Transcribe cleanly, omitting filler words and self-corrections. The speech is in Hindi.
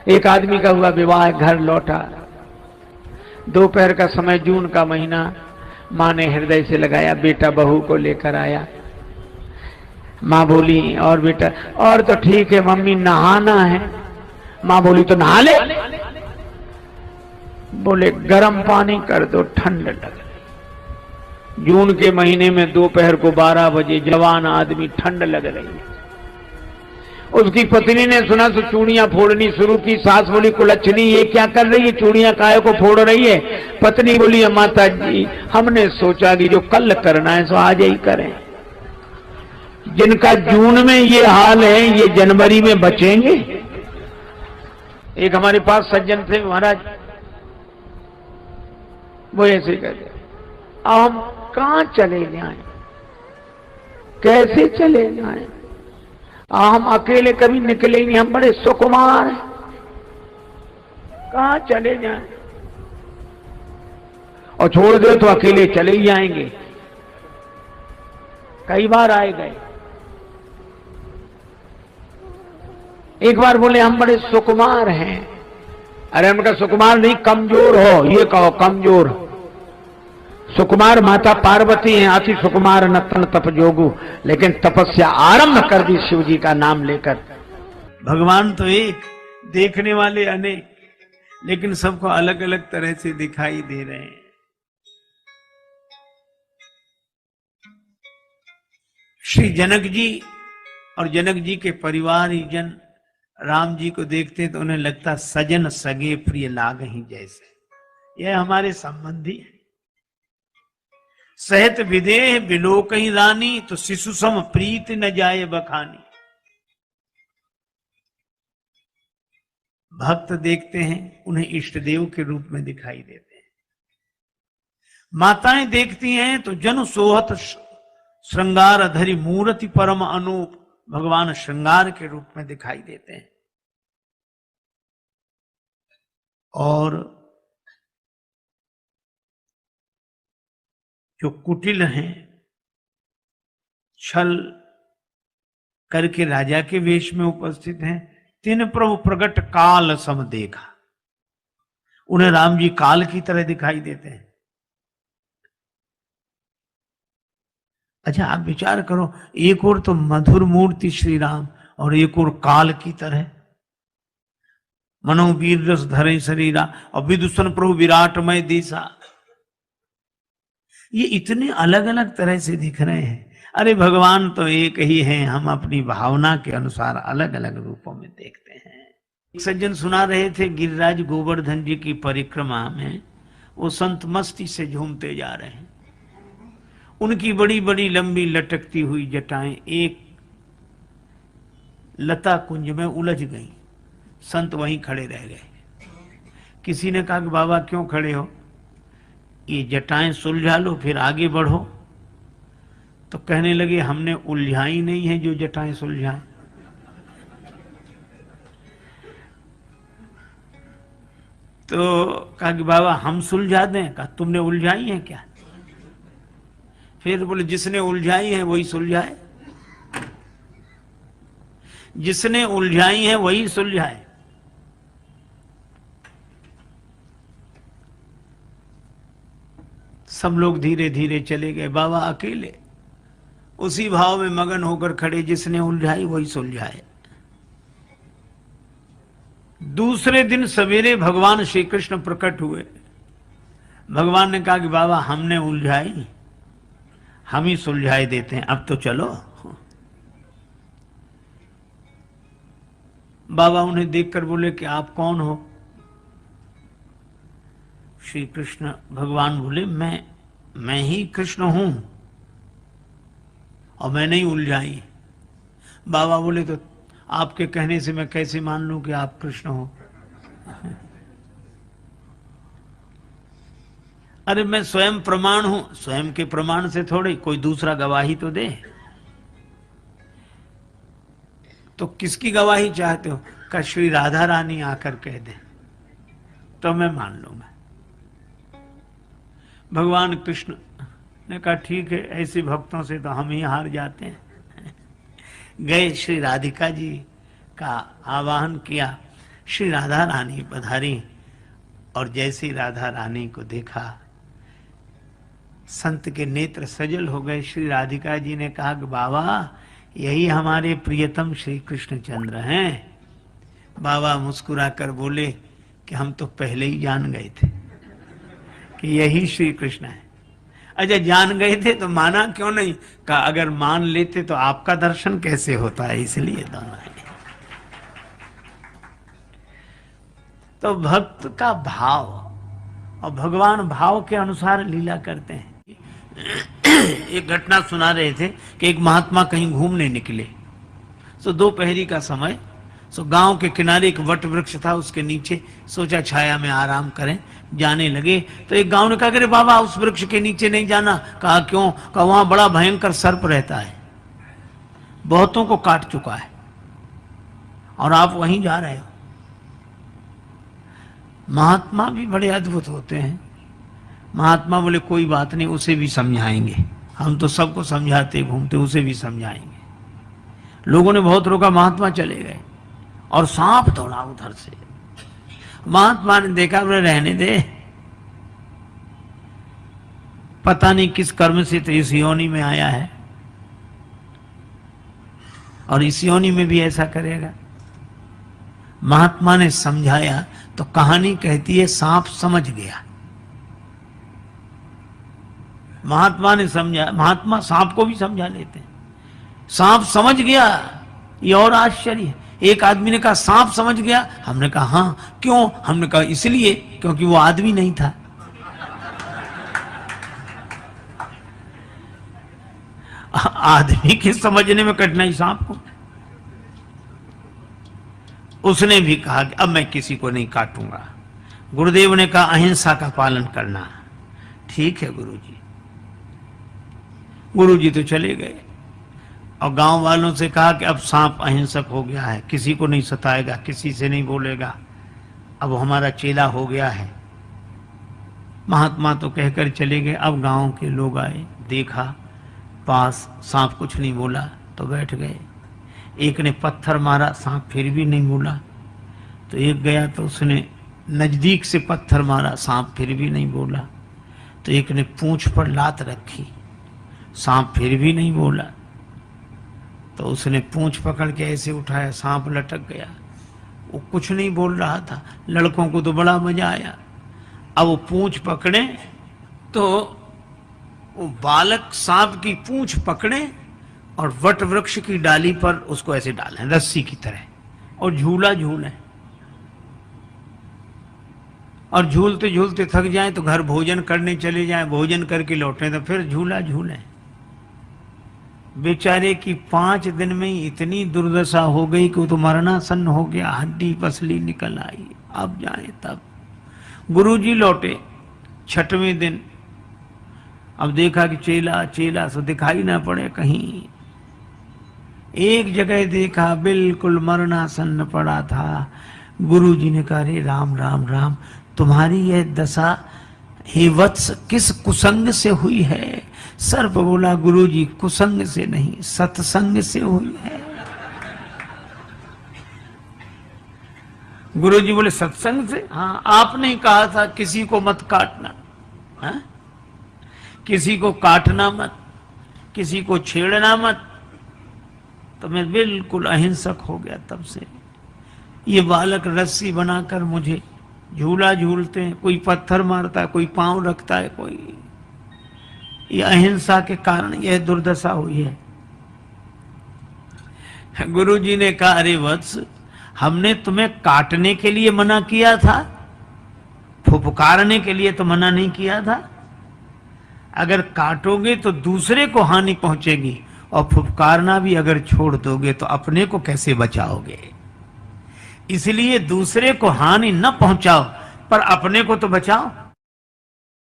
एक आदमी का हुआ विवाह, घर लौटा, दोपहर का समय, जून का महीना, माँ ने हृदय से लगाया, बेटा बहू को लेकर आया। माँ बोली, और बेटा? और तो ठीक है मम्मी, नहाना है। माँ बोली, तो नहा ले। बोले, गर्म पानी कर दो, ठंड लग रही। जून के महीने में दोपहर को 12 बजे जवान आदमी, ठंड लग रही है। उसकी पत्नी ने सुना तो चूड़ियां फोड़नी शुरू की। सास बोली, कुलच्छनी ये क्या कर रही है, चूड़ियां काहे को फोड़ रही है? पत्नी बोली, माता जी हमने सोचा कि जो कल करना है सो आज ही करें। जिनका जून में ये हाल है ये जनवरी में बचेंगे? एक हमारे पास सज्जन थे महाराज, वो ऐसे कहते, अब हम कहां चले जाएं, कैसे चले जाएं? हम अकेले कभी निकले ही नहीं, हम बड़े सुकुमार हैं, कहां चले जाएं? और छोड़ दे तो अकेले चले ही जाएंगे। कई बार आए गए। एक बार बोले, हम बड़े सुकुमार हैं। अरे उनका सुकुमार नहीं, कमजोर हो, ये कहो कमजोर। सुकुमार माता पार्वती हैं, अति सुकुमार नतन तप जोगु, लेकिन तपस्या आरंभ कर दी शिव जी का नाम लेकर। भगवान तो एक, देखने वाले अनेक, लेकिन सबको अलग अलग तरह से दिखाई दे रहे हैं। श्री जनक जी और जनक जी के परिवार ही जन राम जी को देखते तो उन्हें लगता सजन सगे प्रिय लाग ही जैसे। यह हमारे संबंधी है। सहत विदेह बिलोक ही रानी, तो शिशु सम प्रीत न जाए बखानी। भक्त देखते हैं उन्हें इष्ट देव के रूप में दिखाई देते हैं। माताएं देखती हैं तो जन सोहत श्रृंगार धरी मूर्ति परम अनूप, भगवान श्रृंगार के रूप में दिखाई देते हैं। और जो कुटिल हैं, छल करके राजा के वेश में उपस्थित हैं, तिन प्रभु प्रगट काल सम देखा। उन्हें राम जी काल की तरह दिखाई देते हैं। अच्छा, आप विचार करो, एक और तो मधुर मूर्ति श्री राम और एक और काल की तरह। मनोवीर रस धरे शरीरा और विदुषण प्रभु विराटमय दिशा। ये इतने अलग अलग तरह से दिख रहे हैं। अरे भगवान तो एक ही हैं, हम अपनी भावना के अनुसार अलग अलग रूपों में देखते हैं। एक सज्जन सुना रहे थे, गिरिराज गोवर्धन जी की परिक्रमा में वो संत मस्ती से झूमते जा रहे हैं। उनकी बड़ी बड़ी लंबी लटकती हुई जटाएं एक लता कुंज में उलझ गई। संत वहीं खड़े रह गए। किसी ने कहा कि बाबा क्यों खड़े हो, ये जटाएं सुलझा लो फिर आगे बढ़ो। तो कहने लगे, हमने उलझाई नहीं है जो जटाएं सुलझाएं। तो कहा कि बाबा हम सुलझा दें। कहा तुमने उलझाई है क्या? फिर बोले, जिसने उलझाई है वही सुलझाए, जिसने उलझाई है वही सुलझाए। सब लोग धीरे धीरे चले गए। बाबा अकेले उसी भाव में मगन होकर खड़े, जिसने उलझाई वही सुलझाए। दूसरे दिन सवेरे भगवान श्री कृष्ण प्रकट हुए। भगवान ने कहा कि बाबा हमने उलझाई, हम ही सुलझाए देते हैं, अब तो चलो। बाबा उन्हें देखकर बोले कि आप कौन हो? श्री कृष्ण भगवान बोले, मैं ही कृष्ण हूं और मैंने ही उलझाई। बाबा बोले, तो आपके कहने से मैं कैसे मान लूं कि आप कृष्ण हो? अरे मैं स्वयं प्रमाण हूं। स्वयं के प्रमाण से थोड़ी, कोई दूसरा गवाही तो दे। तो किसकी गवाही चाहते हो? का श्री राधा रानी आकर कह दे तो मैं मान लूंगा। भगवान कृष्ण ने कहा ठीक है, ऐसे भक्तों से तो हम ही हार जाते हैं। गए, श्री राधिका जी का आवाहन किया। श्री राधा रानी पधारी और जैसे ही राधा रानी को देखा संत के नेत्र सजल हो गए। श्री राधिका जी ने कहा कि बाबा यही हमारे प्रियतम श्री कृष्णचंद्र हैं। बाबा मुस्कुराकर बोले कि हम तो पहले ही जान गए थे कि यही श्री कृष्ण है। अच्छा जान गए थे तो माना क्यों नहीं? कहा अगर मान लेते तो आपका दर्शन कैसे होता है, इसलिए दोनों है। तो भक्त का भाव और भगवान भाव के अनुसार लीला करते हैं। एक घटना सुना रहे थे कि एक महात्मा कहीं घूमने निकले। सो दोपहरी का समय, सो गांव के किनारे एक वट वृक्ष था, उसके नीचे सोचा छाया में आराम करें। जाने लगे तो एक गांव ने कहा अरे बाबा उस वृक्ष के नीचे नहीं जाना। कहा क्यों? कहा वहां बड़ा भयंकर सर्प रहता है, बहुतों को काट चुका है और आप वहीं जा रहे हो। महात्मा भी बड़े अद्भुत होते हैं। महात्मा बोले कोई बात नहीं, उसे भी समझाएंगे, हम तो सबको समझाते घूमते, उसे भी समझाएंगे। लोगों ने बहुत रोका, महात्मा चले गए और सांप दौड़ा उधर से। महात्मा ने देखा बोले रहने दे, पता नहीं किस कर्म से तो इस योनि में आया है और इस योनि में भी ऐसा करेगा। महात्मा ने समझाया तो कहानी कहती है सांप समझ गया। महात्मा ने समझा, महात्मा सांप को भी समझा लेते हैं। सांप समझ गया, ये और आश्चर्य है। एक आदमी ने कहा सांप समझ गया। हमने कहा हाँ, क्यों? हमने कहा इसलिए क्योंकि वो आदमी नहीं था। आदमी के समझने में कठिनाई सांप को। उसने भी कहा कि अब मैं किसी को नहीं काटूंगा। गुरुदेव ने कहा अहिंसा का पालन करना। ठीक है गुरुजी। गुरुजी तो चले गए और गांव वालों से कहा कि अब सांप अहिंसक हो गया है, किसी को नहीं सताएगा, किसी से नहीं बोलेगा, अब हमारा चेला हो गया है। महात्मा तो कहकर चले गए। अब गांव के लोग आए, देखा पास सांप कुछ नहीं बोला तो बैठ गए। एक ने पत्थर मारा, सांप फिर भी नहीं बोला। तो एक गया तो उसने नजदीक से पत्थर मारा, सांप फिर भी नहीं बोला। तो एक ने पूंछ पर लात रखी, सांप फिर भी नहीं बोला। तो उसने पूंछ पकड़ के ऐसे उठाया, सांप लटक गया। वो कुछ नहीं बोल रहा था। लड़कों को तो बड़ा मजा आया। अब वो पूंछ पकड़े तो वो बालक सांप की पूंछ पकड़े और वट वृक्ष की डाली पर उसको ऐसे डालें रस्सी की तरह और झूला झूलें। और झूलते झूलते थक जाएं तो घर भोजन करने चले जाएं, भोजन करके लौटें तो फिर झूला झूलें। बेचारे की 5 दिन में ही इतनी दुर्दशा हो गई कि वो तो मरणासन हो गया, हड्डी पसली निकल आई। अब जाए तब गुरुजी लौटे 6वें दिन। अब देखा कि चेला चेला सो दिखाई ना पड़े कहीं। एक जगह देखा बिल्कुल मरणासन पड़ा था। गुरुजी ने कहा रे राम राम राम, तुम्हारी यह दशा हे वत्स किस कुसंग से हुई है? सर्प बोला गुरुजी कुसंग से नहीं, सत्संग से हुई है। गुरुजी बोले सत्संग से? हाँ, आपने कहा था किसी को मत काटना, हाँ? किसी को काटना मत, किसी को छेड़ना मत। तो मैं बिल्कुल अहिंसक हो गया तब से। ये बालक रस्सी बनाकर मुझे झूला झूलते हैं, कोई पत्थर मारता है, कोई पांव रखता है, कोई। ये अहिंसा के कारण यह दुर्दशा हुई है। गुरुजी ने कहा अरे वत्स, हमने तुम्हें काटने के लिए मना किया था, फुफकारने के लिए तो मना नहीं किया था। अगर काटोगे तो दूसरे को हानि पहुंचेगी और फुफकारना भी अगर छोड़ दोगे तो अपने को कैसे बचाओगे? इसलिए दूसरे को हानि न पहुंचाओ पर अपने को तो बचाओ।